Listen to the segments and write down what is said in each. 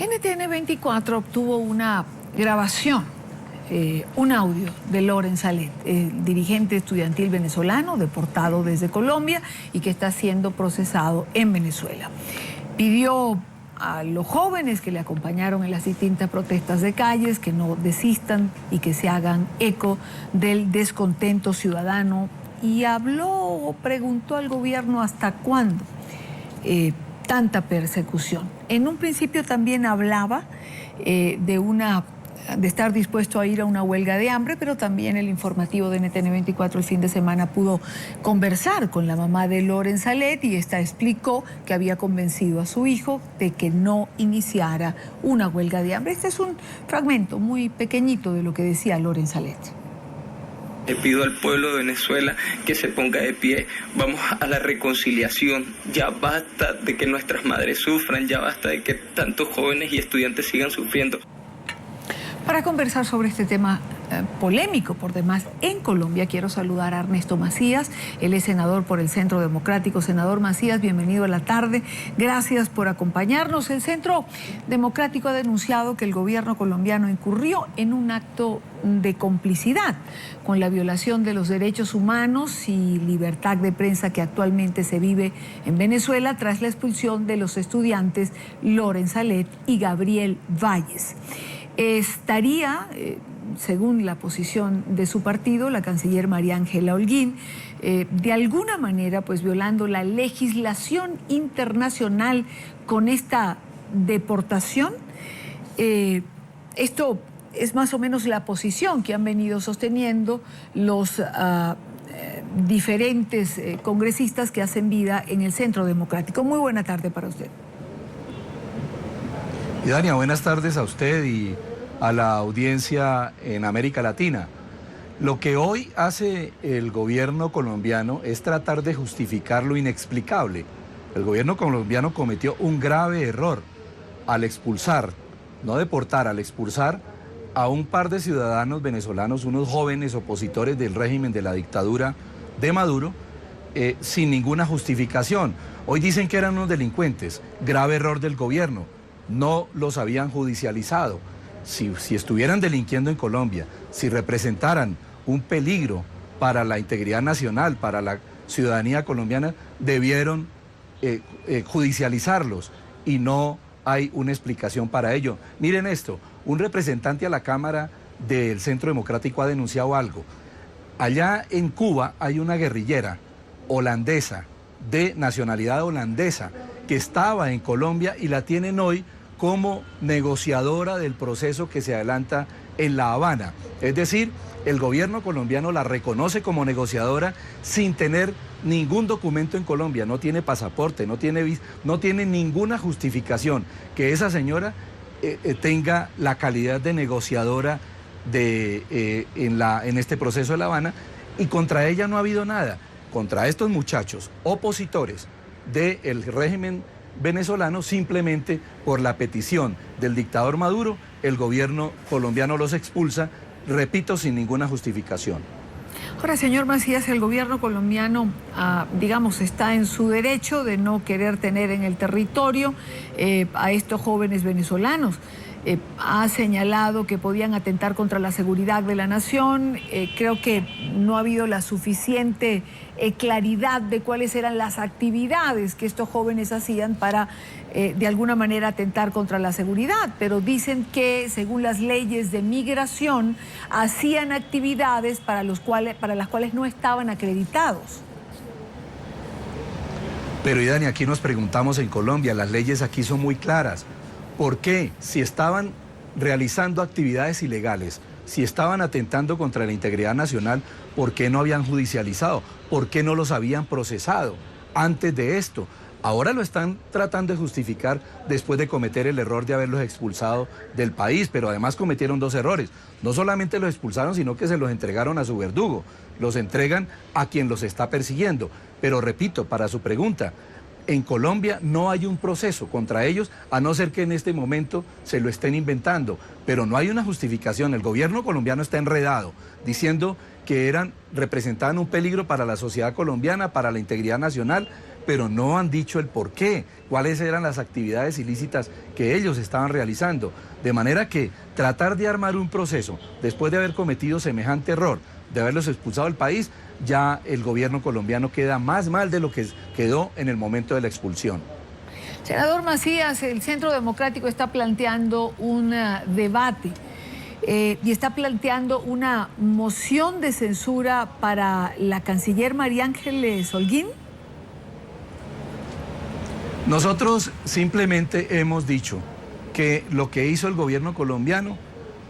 NTN 24 obtuvo una grabación, un audio de Loren Salet, dirigente estudiantil venezolano deportado desde Colombia y que está siendo procesado en Venezuela. Pidió a los jóvenes que le acompañaron en las distintas protestas de calles que no desistan y que se hagan eco del descontento ciudadano y preguntó al gobierno hasta cuándo tanta persecución. En un principio también hablaba de estar dispuesto a ir a una huelga de hambre, pero también el informativo de NTN 24 el fin de semana pudo conversar con la mamá de Loren Salet y esta explicó que había convencido a su hijo de que no iniciara una huelga de hambre. Este es un fragmento muy pequeñito de lo que decía Loren Salet. Le pido al pueblo de Venezuela que se ponga de pie, vamos a la reconciliación, ya basta de que nuestras madres sufran, ya basta de que tantos jóvenes y estudiantes sigan sufriendo. Para conversar sobre este tema polémico por demás en Colombia, quiero saludar a Ernesto Macías, él es senador por el Centro Democrático. Senador Macías, bienvenido a la tarde, gracias por acompañarnos. El Centro Democrático ha denunciado que el gobierno colombiano incurrió en un acto de complicidad con la violación de los derechos humanos y libertad de prensa que actualmente se vive en Venezuela tras la expulsión de los estudiantes Loren Salet y Gabriel Valles. Estaría, según la posición de su partido, la canciller María Ángela Holguín, de alguna manera pues violando la legislación internacional con esta deportación. Esto es más o menos la posición que han venido sosteniendo los diferentes congresistas que hacen vida en el Centro Democrático. Muy buena tarde para usted. Y Dania, buenas tardes a usted y a la audiencia en América Latina. Lo que hoy hace el gobierno colombiano es tratar de justificar lo inexplicable. El gobierno colombiano cometió un grave error al expulsar, no deportar, al expulsar a un par de ciudadanos venezolanos, unos jóvenes opositores del régimen de la dictadura de Maduro, sin ninguna justificación. Hoy dicen que eran unos delincuentes, grave error del gobierno. No los habían judicializado. Si estuvieran delinquiendo en Colombia, si representaran un peligro para la integridad nacional, para la ciudadanía colombiana, debieron judicializarlos y no hay una explicación para ello. Miren esto, un representante a la Cámara del Centro Democrático ha denunciado algo. Allá en Cuba hay una guerrillera holandesa, de nacionalidad holandesa, que estaba en Colombia y la tienen hoy como negociadora del proceso que se adelanta en La Habana. Es decir, el gobierno colombiano la reconoce como negociadora sin tener ningún documento en Colombia, no tiene pasaporte, no tiene ninguna justificación que esa señora tenga la calidad de negociadora en este proceso de La Habana, y contra ella no ha habido nada. Contra estos muchachos opositores del régimen venezolano, simplemente por la petición del dictador Maduro, el gobierno colombiano los expulsa, repito, sin ninguna justificación. Ahora, señor Macías, el gobierno colombiano, digamos, está en su derecho de no querer tener en el territorio a estos jóvenes venezolanos. Ha señalado que podían atentar contra la seguridad de la nación. Creo que no ha habido la suficiente claridad de cuáles eran las actividades que estos jóvenes hacían para, de alguna manera, atentar contra la seguridad. Pero dicen que, según las leyes de migración, hacían actividades para las cuales no estaban acreditados. Pero, Idani, aquí nos preguntamos en Colombia, las leyes aquí son muy claras. ¿Por qué? Si estaban realizando actividades ilegales, si estaban atentando contra la integridad nacional, ¿por qué no habían judicializado? ¿Por qué no los habían procesado antes de esto? Ahora lo están tratando de justificar después de cometer el error de haberlos expulsado del país, pero además cometieron dos errores. No solamente los expulsaron, sino que se los entregaron a su verdugo. Los entregan a quien los está persiguiendo. Pero repito, para su pregunta, en Colombia no hay un proceso contra ellos, a no ser que en este momento se lo estén inventando, pero no hay una justificación. El gobierno colombiano está enredado, diciendo que representaban un peligro para la sociedad colombiana, para la integridad nacional, pero no han dicho el por qué, cuáles eran las actividades ilícitas que ellos estaban realizando. De manera que tratar de armar un proceso después de haber cometido semejante error, de haberlos expulsado del país, ya el gobierno colombiano queda más mal de lo que quedó en el momento de la expulsión. Senador Macías, el Centro Democrático está planteando un debate y está planteando una moción de censura para la canciller María Ángeles Holguín. Nosotros simplemente hemos dicho que lo que hizo el gobierno colombiano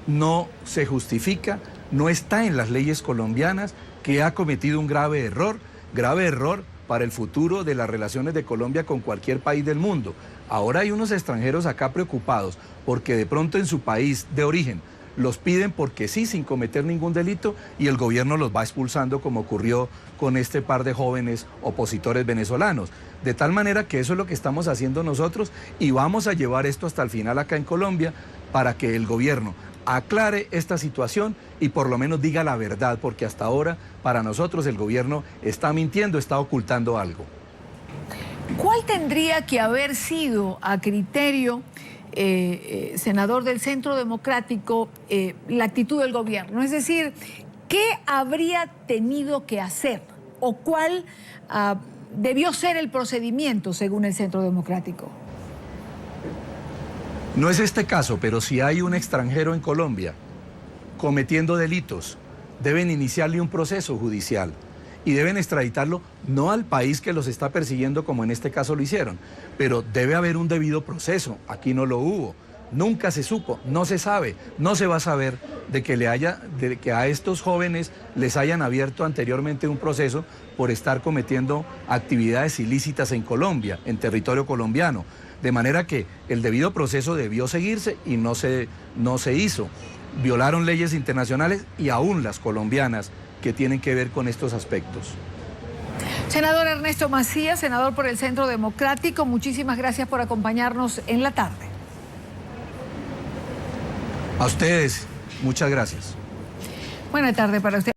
no se justifica, no está en las leyes colombianas, que ha cometido un grave error para el futuro de las relaciones de Colombia con cualquier país del mundo. Ahora hay unos extranjeros acá preocupados porque de pronto en su país de origen los piden porque sí, sin cometer ningún delito, y el gobierno los va expulsando, como ocurrió con este par de jóvenes opositores venezolanos. De tal manera que eso es lo que estamos haciendo nosotros, y vamos a llevar esto hasta el final acá en Colombia para que el gobierno aclare esta situación y por lo menos diga la verdad, porque hasta ahora para nosotros el gobierno está mintiendo, está ocultando algo. ¿Cuál tendría que haber sido, a criterio, senador del Centro Democrático, la actitud del gobierno? Es decir, ¿qué habría tenido que hacer o cuál debió ser el procedimiento según el Centro Democrático? No es este caso, pero si hay un extranjero en Colombia cometiendo delitos, deben iniciarle un proceso judicial y deben extraditarlo no al país que los está persiguiendo, como en este caso lo hicieron, pero debe haber un debido proceso. Aquí no lo hubo, nunca se supo, no se sabe, no se va a saber de que a estos jóvenes les hayan abierto anteriormente un proceso por estar cometiendo actividades ilícitas en Colombia, en territorio colombiano. De manera que el debido proceso debió seguirse y no se hizo. Violaron leyes internacionales y aún las colombianas que tienen que ver con estos aspectos. Senador Ernesto Macías, senador por el Centro Democrático, muchísimas gracias por acompañarnos en la tarde. A ustedes, muchas gracias. Buena tarde para usted.